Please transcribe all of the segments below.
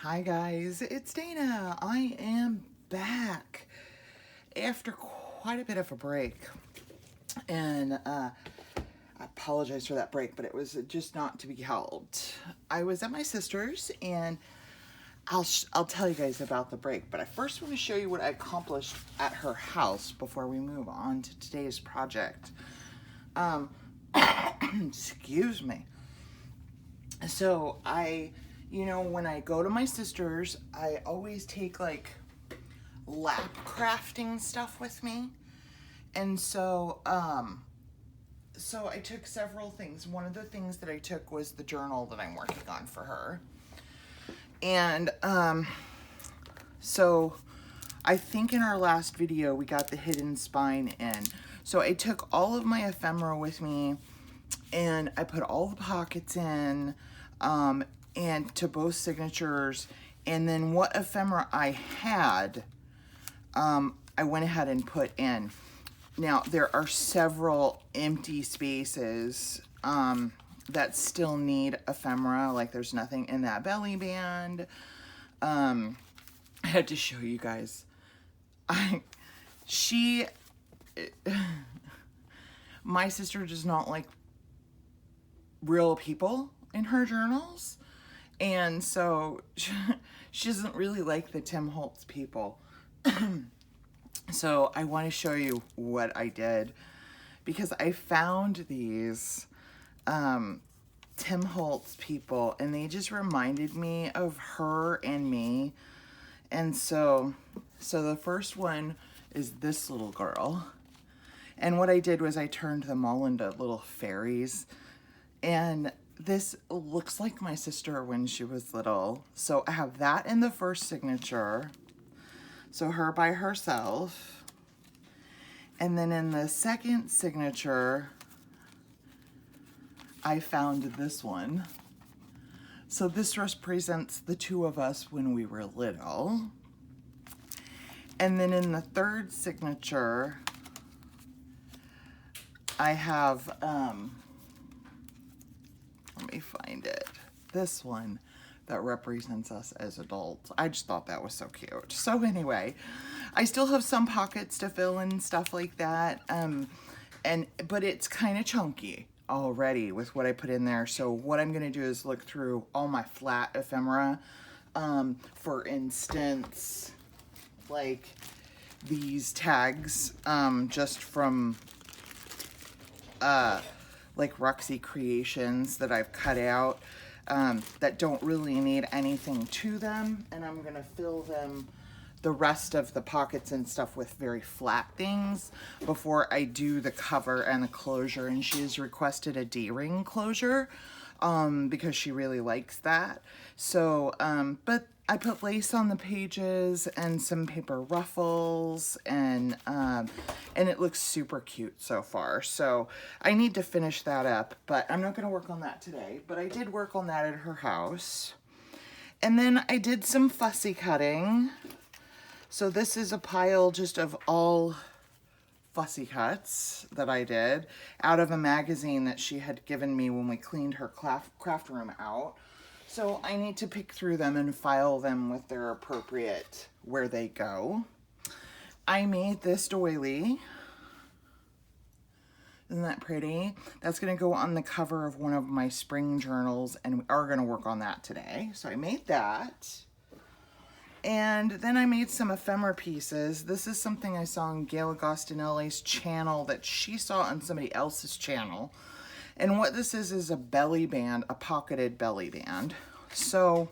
Hi guys, it's Dana. I am back after quite a bit of a break, and I apologize for that break, but it was just not to be helped. I was at my sister's, and I'll tell you guys about the break, but I first want to show you what I accomplished at her house before we move on to today's project. Excuse me. So when I go to my sister's, I always take like lap crafting stuff with me. And so I took several things. One of the things that I took was the journal that I'm working on for her. And so I think in our last video we got the hidden spine in. So I took all of my ephemera with me, and I put all the pockets in, and to both signatures, and then what ephemera I had, I went ahead and put in. Now, there are several empty spaces that still need ephemera, like there's nothing in that belly band. I had to show you guys. My sister does not like real people in her journals, and so she doesn't really like the Tim Holtz people. So I want to show you what I did, because I found these Tim Holtz people, and they just reminded me of her and me. And so the first one is this little girl, and what I did was I turned them all into little fairies. And this looks like my sister when she was little. So I have that in the first signature. So her by herself. And then in the second signature, I found this one. So this represents the two of us when we were little. And then in the third signature, I have, let me find it. This one that represents us as adults. I just thought that was so cute. So anyway, I still have some pockets to fill in and stuff like that. But it's kind of chunky already with what I put in there. So what I'm gonna do is look through all my flat ephemera. For instance, like these tags, just from like Roxy Creations that I've cut out, that don't really need anything to them, and I'm gonna fill them, the rest of the pockets and stuff, with very flat things before I do the cover and the closure. And she has requested a D-ring closure because she really likes that. So but I put lace on the pages and some paper ruffles, and it looks super cute so far. So I need to finish that up, but I'm not going to work on that today. But I did work on that at her house. And then I did some fussy cutting. So this is a pile just of all fussy cuts that I did out of a magazine that she had given me when we cleaned her craft room out. So I need to pick through them and file them with their appropriate where they go. I made this doily. Isn't that pretty? That's going to go on the cover of one of my spring journals, and we are going to work on that today. So I made that. And then I made some ephemera pieces. This is something I saw on Gail Agostinelli's channel that she saw on somebody else's channel. And what this is a belly band, a pocketed belly band. So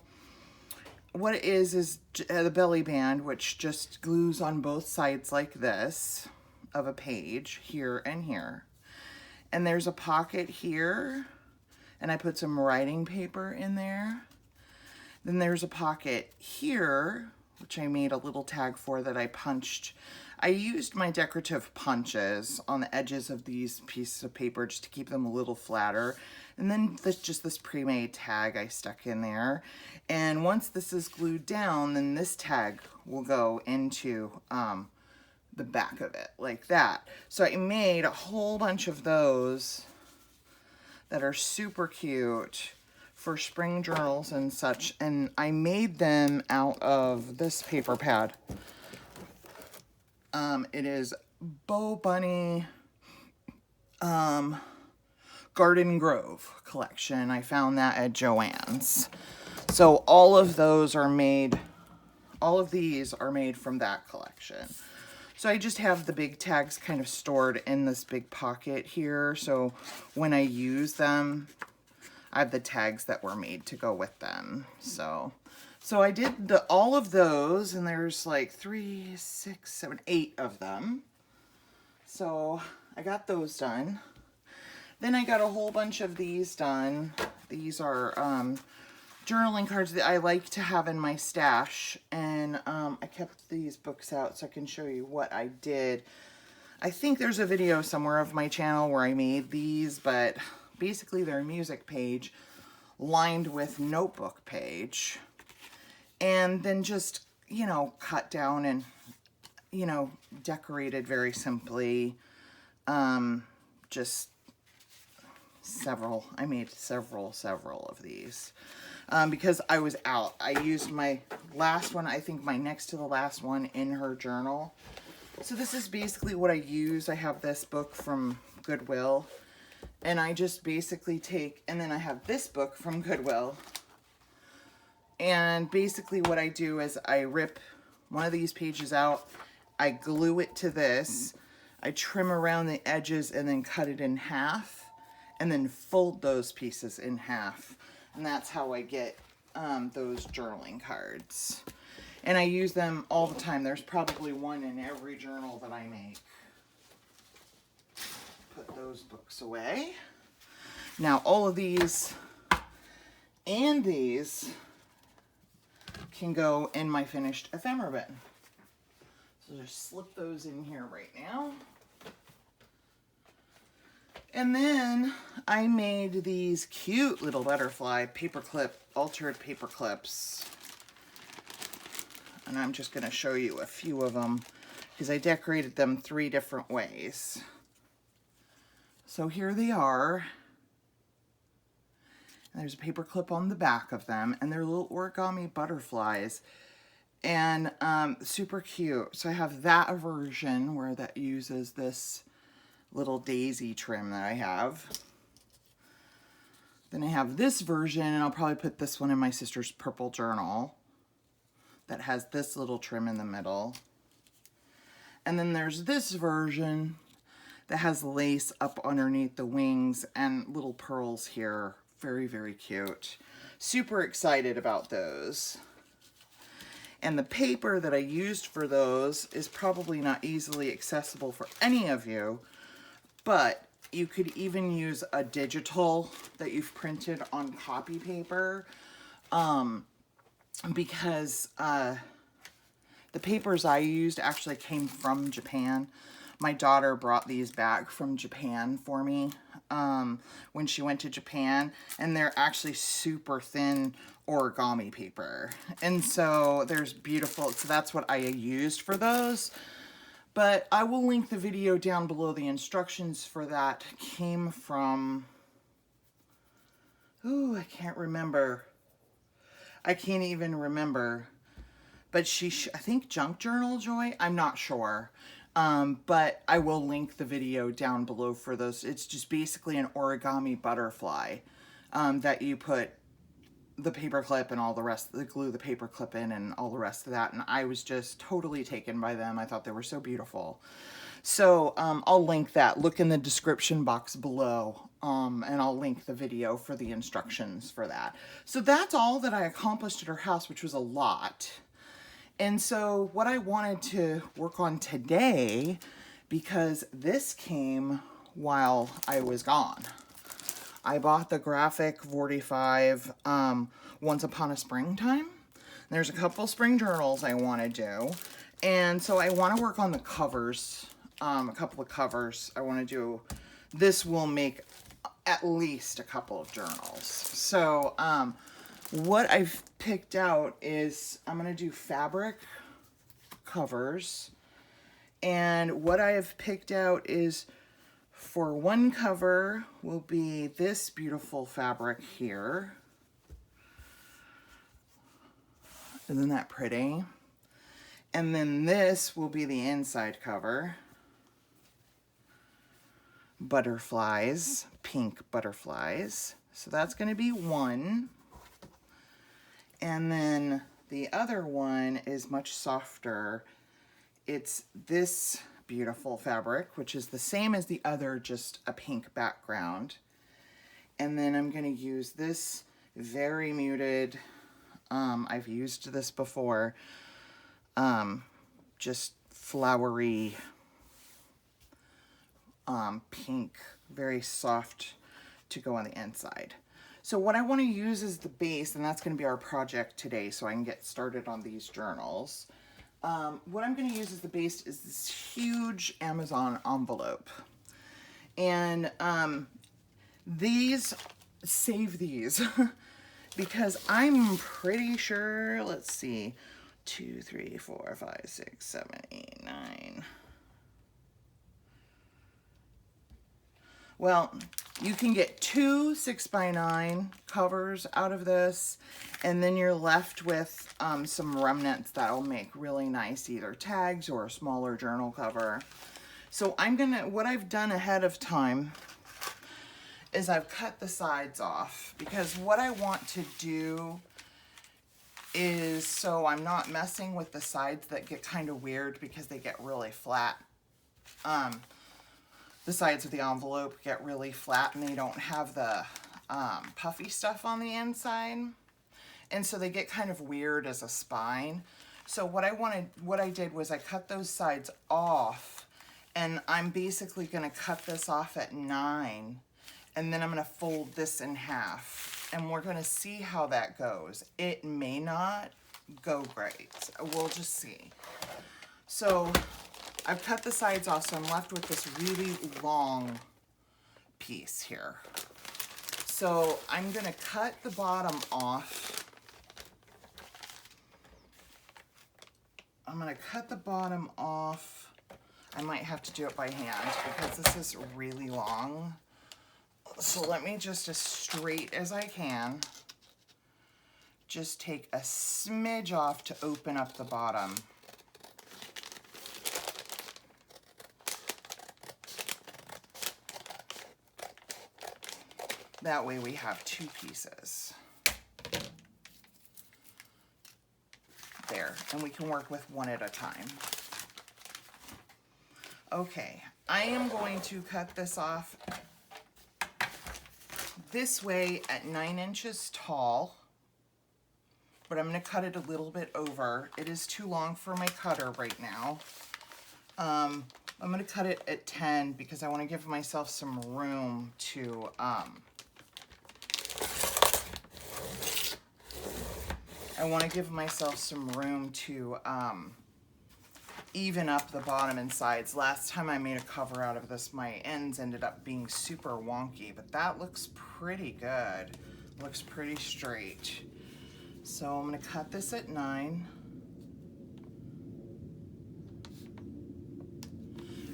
what it is the belly band, which just glues on both sides like this of a page, here and here. And there's a pocket here, and I put some writing paper in there. Then there's a pocket here, which I made a little tag for that I punched. I used my decorative punches on the edges of these pieces of paper just to keep them a little flatter. And then this pre-made tag I stuck in there. And once this is glued down, then this tag will go into the back of it, like that. So I made a whole bunch of those that are super cute for spring journals and such, and I made them out of this paper pad. It is Bo Bunny Garden Grove collection. I found that at Joann's. So all of those are made, all of these are made from that collection. So I just have the big tags kind of stored in this big pocket here. So when I use them, I have the tags that were made to go with them. So I did all of those, and there's like 3, 6, 7, 8 of them. So I got those done. Then I got a whole bunch of these done. These are journaling cards that I like to have in my stash. And I kept these books out so I can show you what I did. I think there's a video somewhere of my channel where I made these, but basically they're a music page lined with notebook page. And then just, you know, cut down and, you know, decorated very simply. Just several. I made several of these because I was out. I used my last one, I think my next to the last one, in her journal. So this is basically what I use. I have this book from Goodwill, and I just basically take, and then I have this book from Goodwill. And basically what I do is I rip one of these pages out, I glue it to this, I trim around the edges and then cut it in half, and then fold those pieces in half. And that's how I get those journaling cards. And I use them all the time. There's probably one in every journal that I make. Put those books away. Now all of these and these can go in my finished ephemera bin. So just slip those in here right now. And then I made these cute little butterfly paperclip, altered paper clips. And I'm just going to show you a few of them because I decorated them 3 different ways. So here they are. And there's a paper clip on the back of them, and they're little origami butterflies. And super cute. So I have that version where that uses this little daisy trim that I have. Then I have this version, and I'll probably put this one in my sister's purple journal, that has this little trim in the middle. And then there's this version that has lace up underneath the wings and little pearls here. Very, very cute. Super excited about those. And the paper that I used for those is probably not easily accessible for any of you, but you could even use a digital that you've printed on copy paper, because the papers I used actually came from Japan. My daughter brought these back from Japan for me when she went to Japan, and they're actually super thin origami paper. And so there's beautiful, so that's what I used for those. But I will link the video down below. The instructions for that came from, ooh, I can't remember. I can't even remember. But I think Junk Journal Joy, I'm not sure. But I will link the video down below for those. It's just basically an origami butterfly that you put the paper clip and all the rest, glue the paper clip in and all the rest of that. And I was just totally taken by them. I thought they were so beautiful. So I'll link that. Look in the description box below, and I'll link the video for the instructions for that. So that's all that I accomplished at her house, which was a lot. And so what I wanted to work on today, because this came while I was gone. I bought the Graphic 45 Once Upon a Springtime. There's a couple spring journals I want to do. And so I want to work on the covers, a couple of covers. I want to do, this will make at least a couple of journals. So what I've picked out is I'm going to do fabric covers. And what I have picked out is, for one cover will be this beautiful fabric here. Isn't that pretty? And then this will be the inside cover. Butterflies, pink butterflies. So that's going to be one. And then the other one is much softer. It's this beautiful fabric, which is the same as the other, just a pink background. And then I'm going to use this very muted, I've used this before, just flowery pink, very soft to go on the inside. So what I want to use as the base, and that's going to be our project today so I can get started on these journals. What I'm going to use as the base is this huge Amazon envelope. And save these because I'm pretty sure, let's see, 2, 3, 4, 5, 6, 7, 8, 9. Well, you can get 2 6x9 covers out of this, and then you're left with some remnants that'll make really nice either tags or a smaller journal cover. So what I've done ahead of time is I've cut the sides off, because what I want to do is, so I'm not messing with the sides that get kind of weird because they get really flat. The sides of the envelope get really flat and they don't have the puffy stuff on the inside. And so they get kind of weird as a spine. So what I did was I cut those sides off, and I'm basically gonna cut this off at 9, and then I'm gonna fold this in half, and we're gonna see how that goes. It may not go great. We'll just see. So I've cut the sides off, so I'm left with this really long piece here. So I'm gonna cut the bottom off. I'm gonna cut the bottom off. I might have to do it by hand because this is really long. So let me just, as straight as I can, just take a smidge off to open up the bottom. That way we have 2 pieces. There, and we can work with one at a time. Okay, I am going to cut this off this way at 9 inches tall, but I'm going to cut it a little bit over. It is too long for my cutter right now. I'm going to cut it at 10 because I want to give myself some room to even up the bottom and sides. Last time I made a cover out of this, my ends ended up being super wonky, but that looks pretty good. Looks pretty straight. So I'm gonna cut this at 9.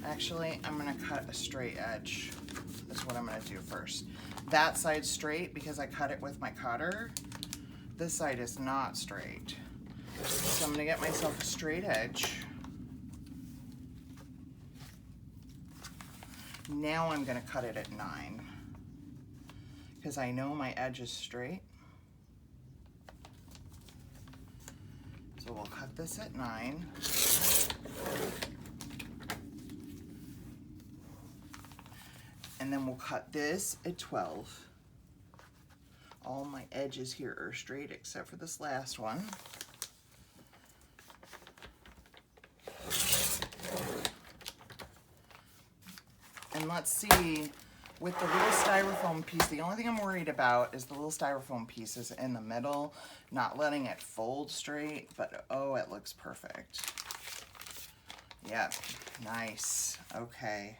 Actually, I'm gonna cut a straight edge. That's what I'm gonna do first. That side's straight because I cut it with my cutter. This side is not straight. So I'm gonna get myself a straight edge. Now I'm gonna cut it at 9 because I know my edge is straight. So we'll cut this at 9. And then we'll cut this at 12. All my edges here are straight except for this last one. And let's see, with the little styrofoam piece, the only thing I'm worried about is the little styrofoam pieces in the middle, not letting it fold straight, but oh, it looks perfect. Yep, nice, okay.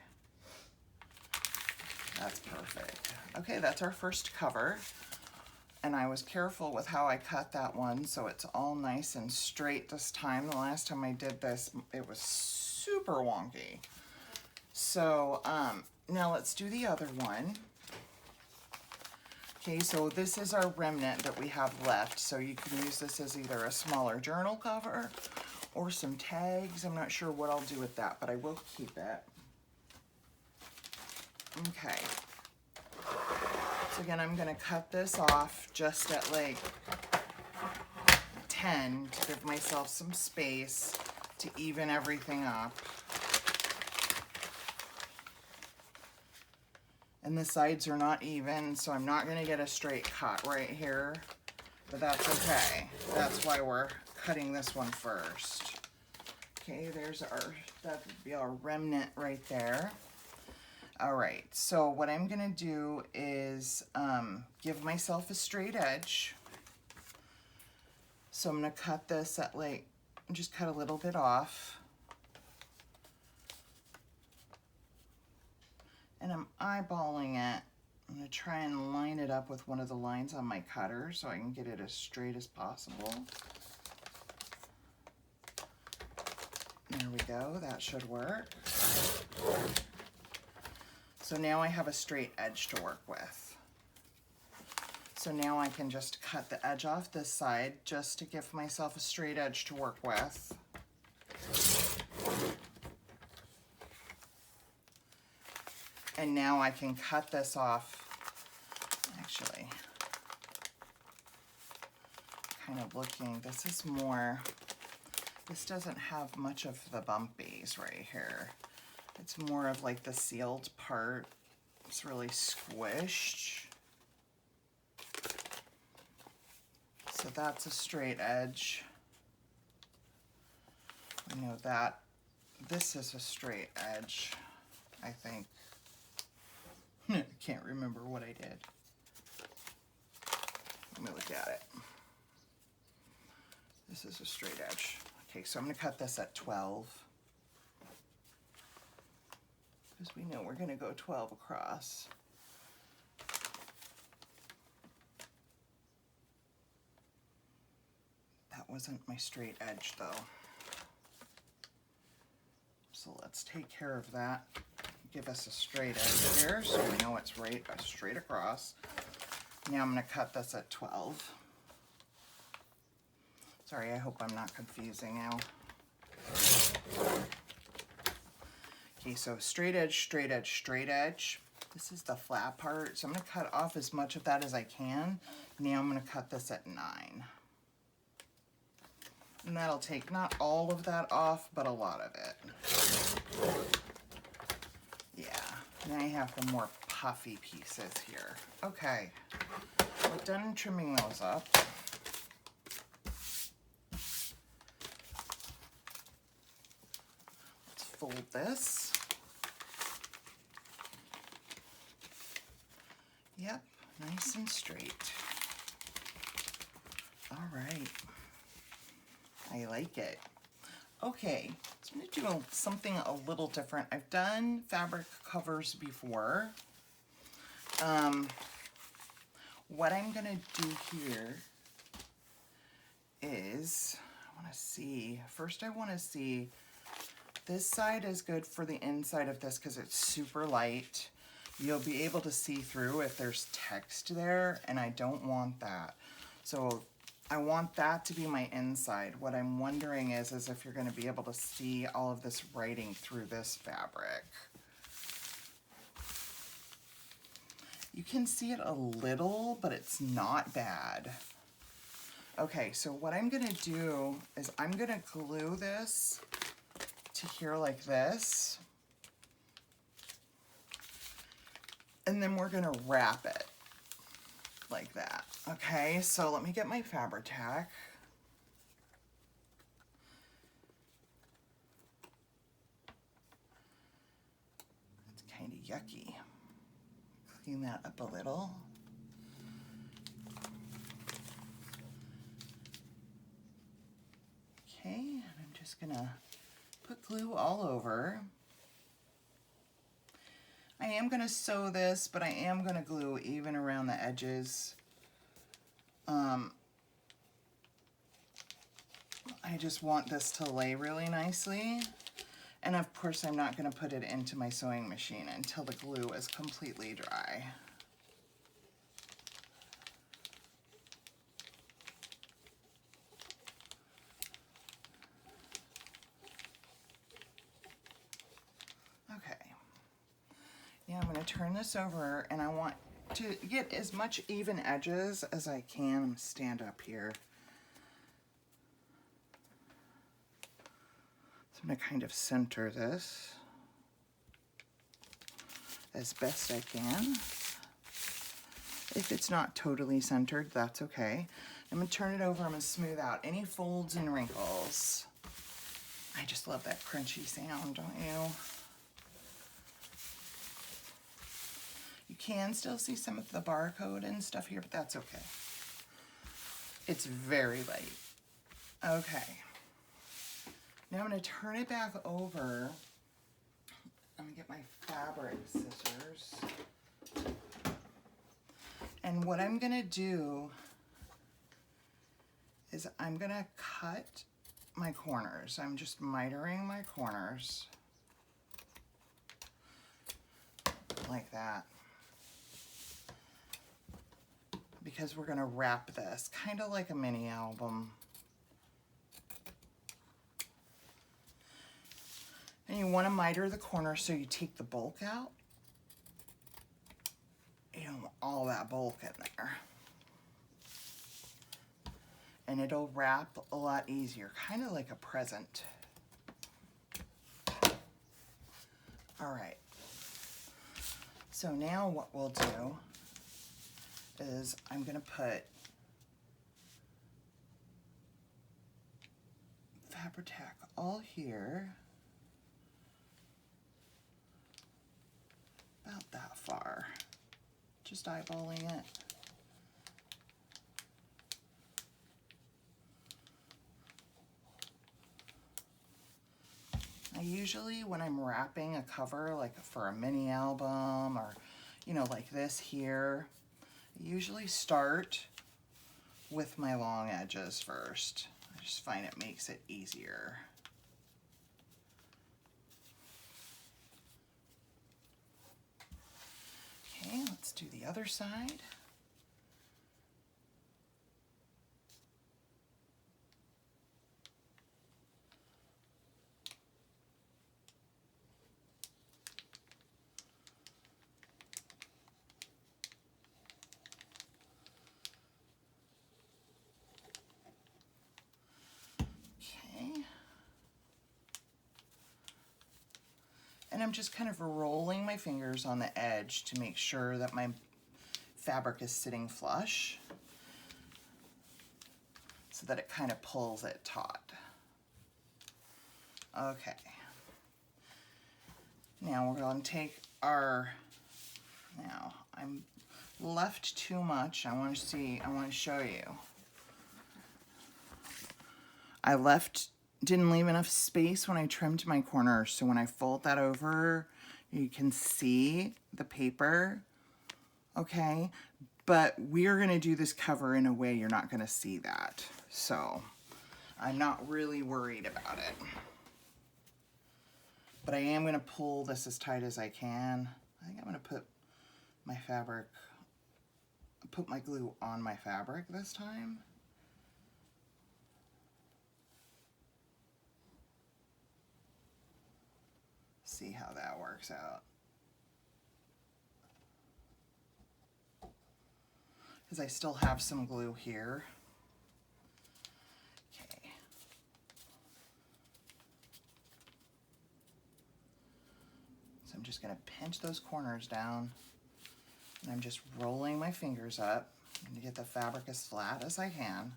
That's perfect. Okay, that's our first cover. And I was careful with how I cut that one, so it's all nice and straight this time. The last time I did this, it was super wonky. So now let's do the other one. Okay, so this is our remnant that we have left. So you can use this as either a smaller journal cover or some tags. I'm not sure what I'll do with that, but I will keep it. Okay. So again, I'm gonna cut this off just at like 10 to give myself some space to even everything up. And the sides are not even, so I'm not gonna get a straight cut right here, but that's okay. That's why we're cutting this one first. Okay, there's that would be our remnant right there. All right, so what I'm gonna do is give myself a straight edge. So I'm gonna cut this at like, just cut a little bit off. And I'm eyeballing it. I'm gonna try and line it up with one of the lines on my cutter so I can get it as straight as possible. There we go, that should work. So now I have a straight edge to work with. So now I can just cut the edge off this side just to give myself a straight edge to work with. And now I can cut this off, actually, kind of looking, this is more, this doesn't have much of the bumpies right here. It's more of like the sealed part. It's really squished. So that's a straight edge. I know that this is a straight edge, I think. I can't remember what I did. Let me look at it. This is a straight edge. Okay, so I'm gonna cut this at 12. Because we know we're gonna go 12 across. That wasn't my straight edge though. So let's take care of that. Give us a straight edge here so we know it's right straight across. Now I'm going to cut this at 12. Sorry, I hope I'm not confusing now. Okay, so straight edge, straight edge, straight edge. This is the flat part, so I'm going to cut off as much of that as I can. Now I'm going to cut this at 9. And that'll take not all of that off, but a lot of it. Yeah, now I have the more puffy pieces here. Okay, we're done trimming those up. Let's fold this. Yep, nice and straight. All right, I like it. Okay, so I'm gonna do something a little different. I've done fabric covers before. What I'm gonna do here is, I wanna see, first I wanna see, this side is good for the inside of this because it's super light. You'll be able to see through if there's text there, and I don't want that. So I want that to be my inside. What I'm wondering is if you're going to be able to see all of this writing through this fabric. You can see it a little, but it's not bad. Okay, so what I'm going to do is I'm going to glue this to here like this. And then we're going to wrap it like that. Okay, so let me get my Fabri-Tac. It's kind of yucky. Clean that up a little. Okay, and I'm just gonna put glue all over. I am gonna sew this, but I am gonna glue even around the edges. I just want this to lay really nicely. And of course, I'm not gonna put it into my sewing machine until the glue is completely dry. to turn this over, and I want to get as much even edges as I can. I'm going to stand up here. So I'm going to kind of center this as best I can. If it's not totally centered, that's okay. I'm going to turn it over. I'm going to smooth out any folds and wrinkles. I just love that crunchy sound, don't you? You can still see some of the barcode and stuff here, but that's okay. It's very light. Okay. Now I'm going to turn it back over. I'm going to get my fabric scissors. And what I'm going to do is I'm going to cut my corners. I'm just mitering my corners like that, because we're going to wrap this kind of like a mini album. And you want to miter the corner so you take the bulk out. You don't want all that bulk in there. And it'll wrap a lot easier, kind of like a present. All right. So now what we'll do is I'm going to put Fabri-Tac all here, about that far, just eyeballing it. I usually, when I'm wrapping a cover, like for a mini album or, you know, like this here, I usually start with my long edges first. I just find it makes it easier. Okay, let's do the other side. And I'm just kind of rolling my fingers on the edge to make sure that my fabric is sitting flush so that it kind of pulls it taut. Okay. Now we're going to take our, now I'm left too much. I want to show you. Didn't leave enough space when I trimmed my corners, so when I fold that over, you can see the paper, okay? But we're gonna do this cover in a way you're not gonna see that, so I'm not really worried about it. But I am gonna pull this as tight as I can. I think I'm gonna put my glue on my fabric this time. See how that works out. Because I still have some glue here. Okay. So I'm just going to pinch those corners down, and I'm just rolling my fingers up to get the fabric as flat as I can.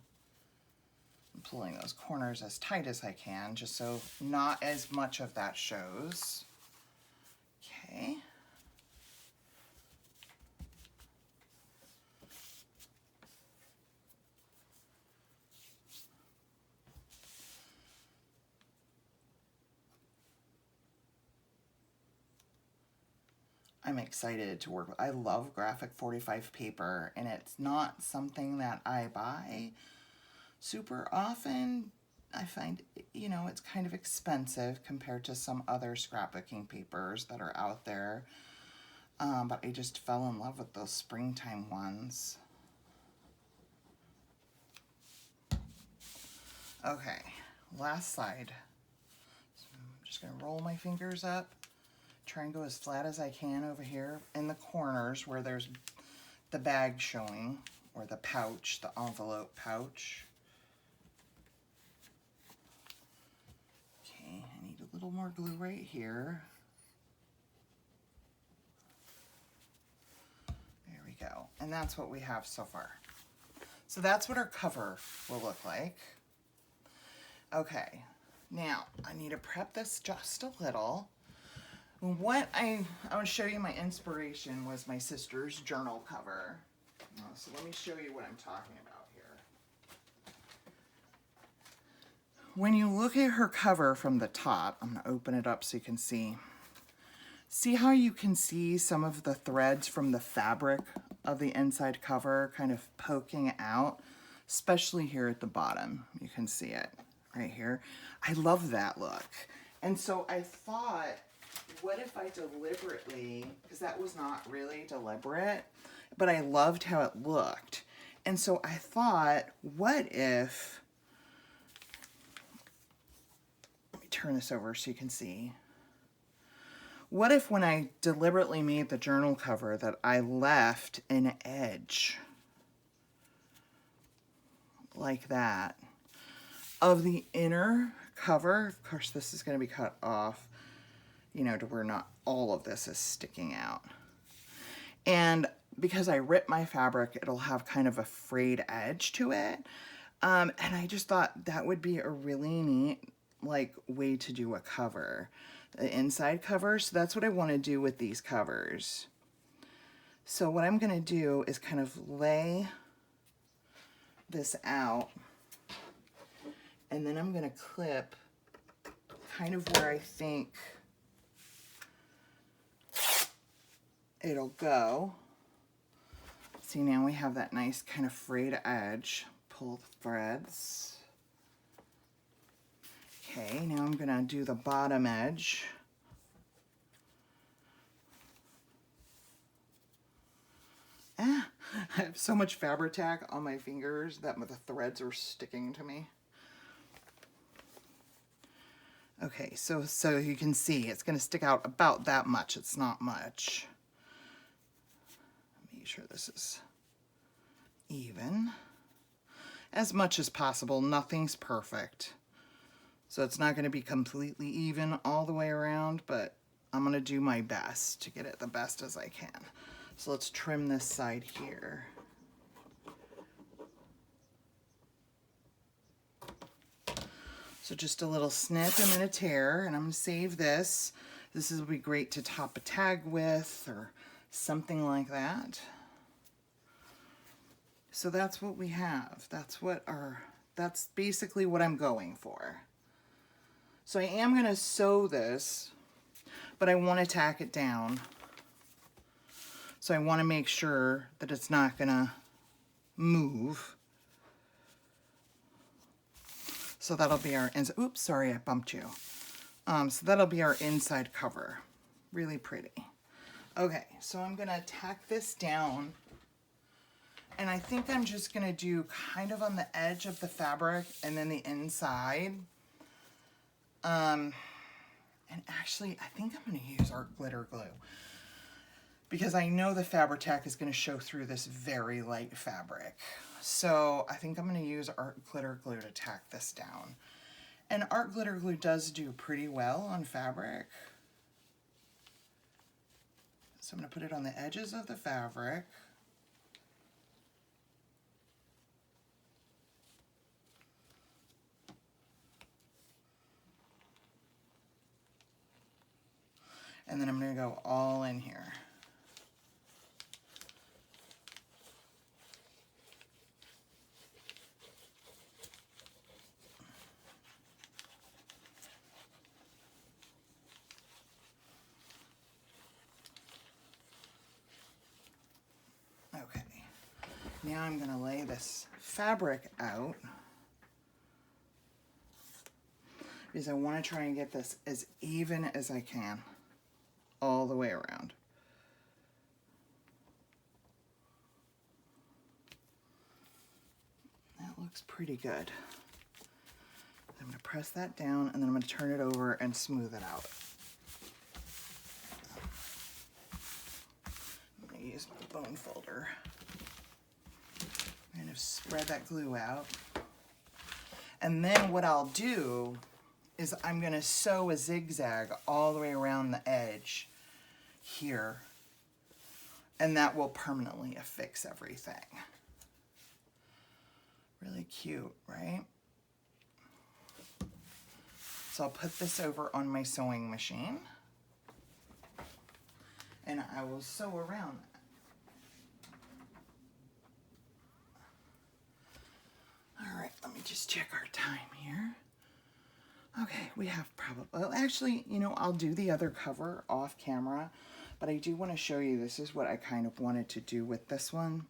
I'm pulling those corners as tight as I can, just so not as much of that shows. Okay. I'm excited to work with. I love graphic 45 paper, and it's not something that I buy super often. I find, you know, it's kind of expensive compared to some other scrapbooking papers that are out there. But I just fell in love with those springtime ones. Okay, last side. So I'm just gonna roll my fingers up Try and go as flat as I can over here in the corners where there's the bag showing, or the pouch, the envelope pouch. Okay, I need a little more glue right here. There we go. And that's what we have so far. So that's what our cover will look like. Okay, now I need to prep this just a little. What I want to show you, my inspiration was my sister's journal cover. So let me show you what I'm talking about here. When you look at her cover from the top, I'm going to open it up so you can see. See how you can see some of the threads from the fabric of the inside cover kind of poking out, especially here at the bottom. You can see it right here. I love that look. And so I thought, what if I deliberately, because that was not really deliberate, but I loved how it looked. And so I thought, what if, let me turn this over so you can see. What if when I deliberately made the journal cover that I left an edge like that of the inner cover? Of course, this is going to be cut off, you know, to where not all of this is sticking out. And because I ripped my fabric, it'll have kind of a frayed edge to it. And I just thought that would be a really neat, like, way to do a cover. The inside cover. So that's what I want to do with these covers. So what I'm going to do is kind of lay this out, and then I'm going to clip kind of where I think it'll go. See, now we have that nice kind of frayed edge. Pull the threads. Okay, now I'm going to do the bottom edge. I have so much fabric tack on my fingers that the threads are sticking to me. Okay, so you can see it's going to stick out about that much. It's not much. Make sure this is even. As much as possible. Nothing's perfect. So it's not going to be completely even all the way around, but I'm going to do my best to get it the best as I can. So let's trim this side here. So just a little snip and then a tear, and I'm going to save this. This will be great to top a tag with or something like that. So that's what we have. That's basically what I'm going for. So I am going to sew this, but I want to tack it down. So I want to make sure that it's not going to move. So that'll be our, oops, sorry, I bumped you. So that'll be our inside cover. Really pretty. Okay, so I'm going to tack this down. And I think I'm just going to do kind of on the edge of the fabric and then the inside. And actually, I think I'm going to use our glitter glue because I know the fabric tack is going to show through this very light fabric. So I think I'm going to use art glitter glue to tack this down. And art glitter glue does do pretty well on fabric. So I'm going to put it on the edges of the fabric. And then I'm going to go all in here. Okay. Now I'm going to lay this fabric out because I want to try and get this as even as I can all the way around. That looks pretty good. I'm going to press that down and then I'm going to turn it over and smooth it out. phone folder. Kind of spread that glue out. And then what I'll do is I'm going to sew a zigzag all the way around the edge here. And that will permanently affix everything. Really cute, right? So I'll put this over on my sewing machine. And I will sew around that. All right, let me just check our time here. Okay, we have probably, well, actually, you know, I'll do the other cover off camera, but I do want to show you, this is what I kind of wanted to do with this one.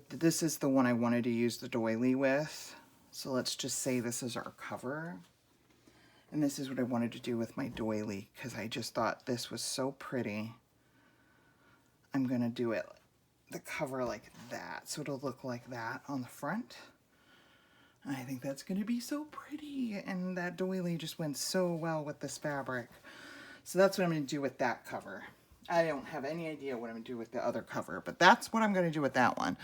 This is the one I wanted to use the doily with. So let's just say this is our cover. And this is what I wanted to do with my doily, because I just thought this was so pretty. I'm going to do it, the cover like that, so it'll look like that on the front. I think that's going to be so pretty, and that doily just went so well with this fabric. So that's what I'm going to do with that cover. I don't have any idea what I'm going to do with the other cover, but that's what I'm going to do with that one.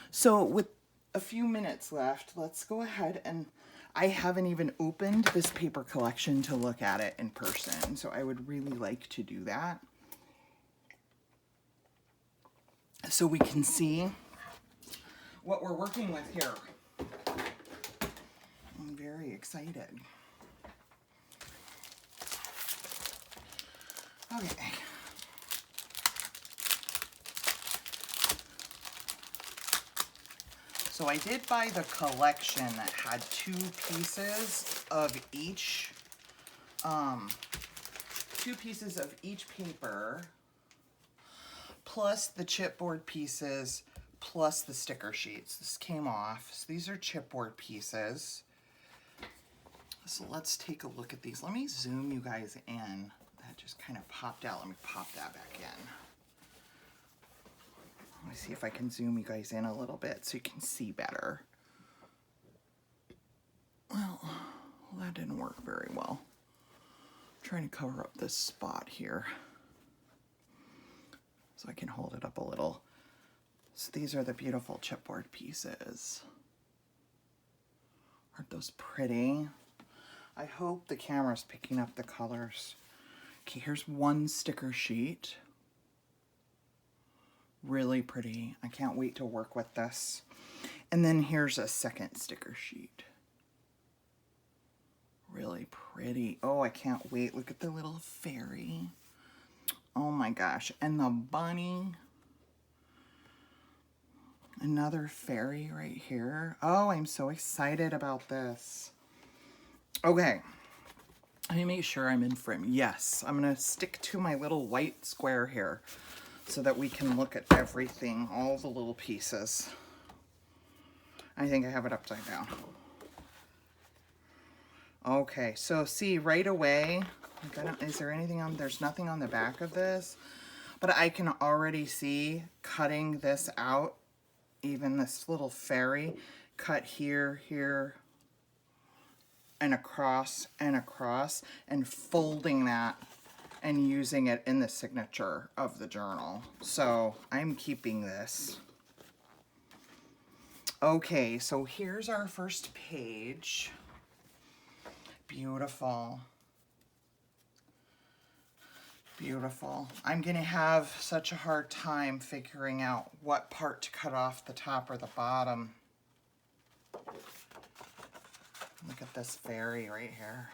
So with a few minutes left, let's go ahead, and I haven't even opened this paper collection to look at it in person, so I would really like to do that, so we can see what we're working with here. I'm very excited. Okay. So I did buy the collection that had 2 pieces of each, 2 pieces of each paper, plus the chipboard pieces, plus the sticker sheets. This came off. So these are chipboard pieces. So let's take a look at these. Let me zoom you guys in. That just kind of popped out. Let me pop that back in. Let me see if I can zoom you guys in a little bit so you can see better. Well, that didn't work very well. I'm trying to cover up this spot here so I can hold it up a little. So these are the beautiful chipboard pieces. Aren't those pretty? I hope the camera's picking up the colors. Okay, here's one sticker sheet. Really pretty. I can't wait to work with this. And then here's a second sticker sheet. Really pretty. Oh, I can't wait. Look at the little fairy. Oh my gosh. And the bunny. Another fairy right here. Oh, I'm so excited about this. Okay. Let me make sure I'm in frame. Yes, I'm going to stick to my little white square here so that we can look at everything, all the little pieces. I think I have it upside down. Okay, so see right away, is there anything on, there's nothing on the back of this, but I can already see cutting this out, even this little fairy, cut here, here, and across, and folding that and using it in the signature of the journal. So I'm keeping this. Okay, so here's our first page. Beautiful. Beautiful. I'm gonna have such a hard time figuring out what part to cut off, the top or the bottom. Look at this fairy right here.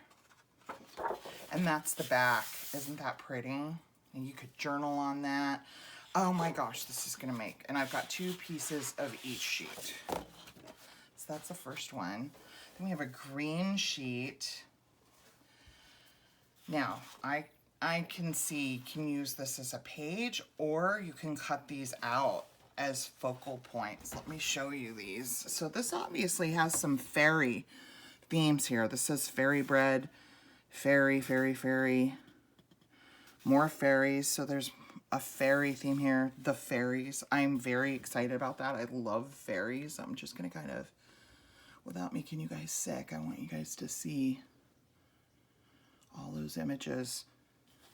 And that's the back. Isn't that pretty? And you could journal on that. Oh my gosh, this is gonna make, and I've got 2 pieces of each sheet. So that's the first one. Then we have a green sheet. Now, I can use this as a page, or you can cut these out as focal points. Let me show you these. So this obviously has some fairy themes here. This says fairy bread, fairy, fairy, fairy, more fairies. So there's a fairy theme here, the fairies. I'm very excited about that. I love fairies. I'm just gonna kind of, without making you guys sick, I want you guys to see all those images.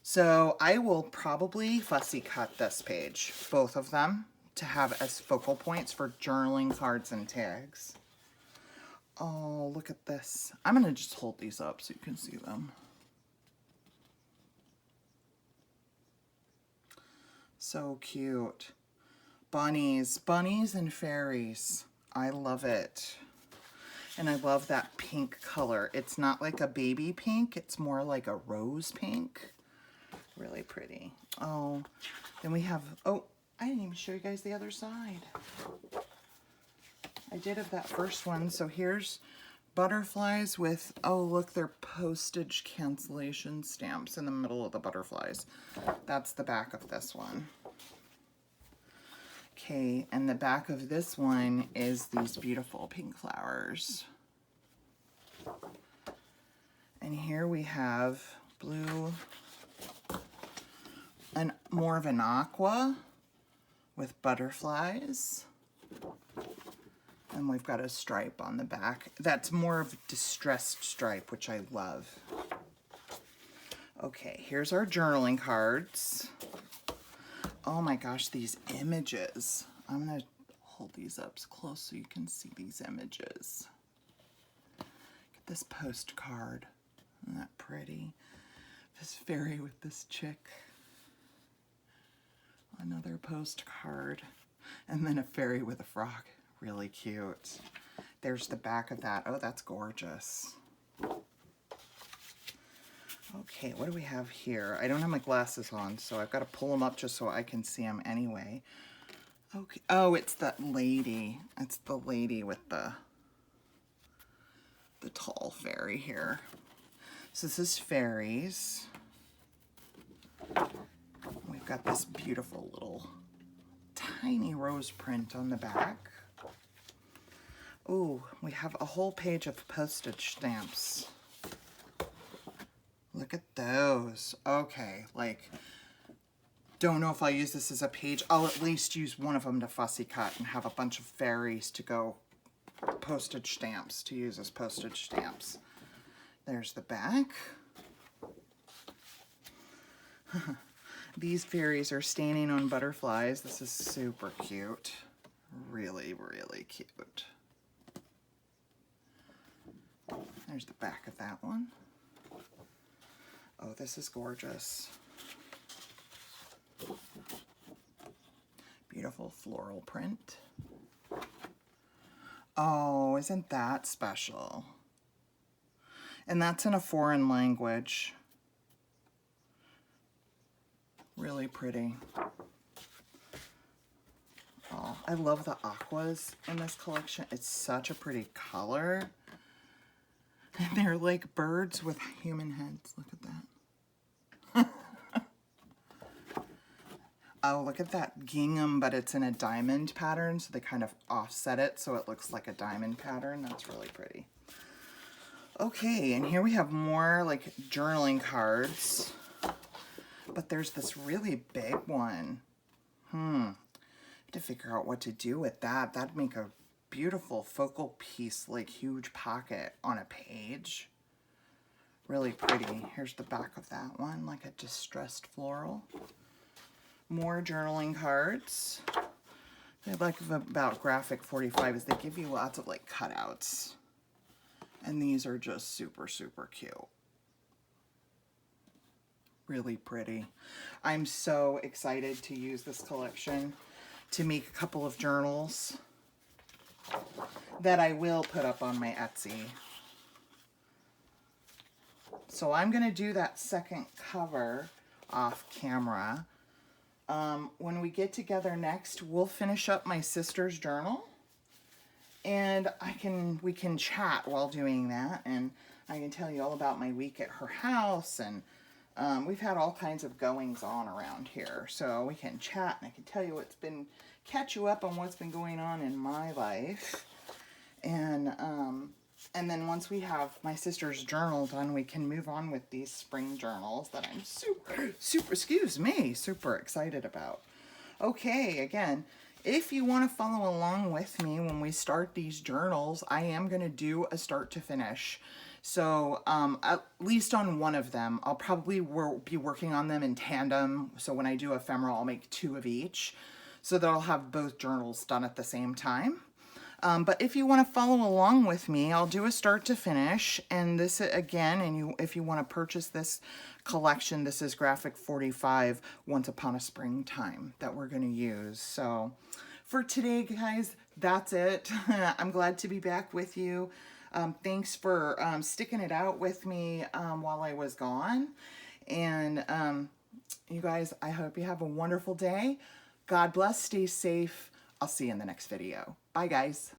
So I will probably fussy cut this page, both of them, to have as focal points for journaling cards and tags. Oh, look at this. I'm going to just hold these up so you can see them. So cute. Bunnies and fairies. I love it. And I love that pink color. It's not like a baby pink. It's more like a rose pink. Really pretty. Oh, then we have, oh, I didn't even show you guys the other side. I did of that first one. So here's butterflies with, oh, look, they're postage cancellation stamps in the middle of the butterflies. That's the back of this one. Okay, and the back of this one is these beautiful pink flowers. And here we have blue and more of an aqua with butterflies. And we've got a stripe on the back. That's more of a distressed stripe, which I love. Okay, here's our journaling cards. Oh my gosh, these images. I'm gonna hold these up close so you can see these images. Get this postcard. Isn't that pretty? This fairy with this chick. Another postcard. And then a fairy with a frog. Really cute. There's the back of that. Oh, that's gorgeous. Okay, what do we have here? I don't have my glasses on, so I've got to pull them up just so I can see them anyway. Okay. Oh, it's that lady. It's the lady with the tall fairy here. So this is fairies. We've got this beautiful little tiny rose print on the back. Ooh, we have a whole page of postage stamps. Look at those. Okay, like, don't know if I'll use this as a page. I'll at least use one of them to fussy cut and have a bunch of fairies to go postage stamps, to use as postage stamps. There's the back. These fairies are standing on butterflies. This is super cute. Really, really cute. There's the back of that one. Oh, this is gorgeous. Beautiful floral print. Oh, isn't that special? And that's in a foreign language. Really pretty. Oh, I love the aquas in this collection. It's such a pretty color. And they're like birds with human heads. Look at that. Oh, look at that gingham, but it's in a diamond pattern, so they kind of offset it so it looks like a diamond pattern. That's really pretty. Okay, and here we have more like journaling cards, but there's this really big one. I have to figure out what to do with that. That'd make a beautiful focal piece, like huge pocket on a page. Really pretty. Here's the back of that one, like a distressed floral. More journaling cards. What I like about Graphic 45 is they give you lots of like cutouts. And these are just super, super cute. Really pretty. I'm so excited to use this collection to make a couple of journals that I will put up on my Etsy. So I'm going to do that second cover off camera. When we get together next, we'll finish up my sister's journal, and we can chat while doing that, and I can tell you all about my week at her house, and we've had all kinds of goings on around here, so we can chat, and I can tell you catch you up on what's been going on in my life, and then once we have my sister's journal done, we can move on with these spring journals that I'm super excited about. Okay, again, if you want to follow along with me when we start these journals, I am going to do a start to finish. So at least on one of them, I'll probably be working on them in tandem. So when I do ephemera, I'll make 2 of each. so that I'll have both journals done at the same time. But if you want to follow along with me, I'll do a start to finish. And this again, and if you want to purchase this collection, this is Graphic 45, Once Upon a Springtime, that we're going to use. So for today, guys, that's it. I'm glad to be back with you. Thanks for sticking it out with me while I was gone. And you guys, I hope you have a wonderful day. God bless, stay safe. I'll see you in the next video. Bye, guys.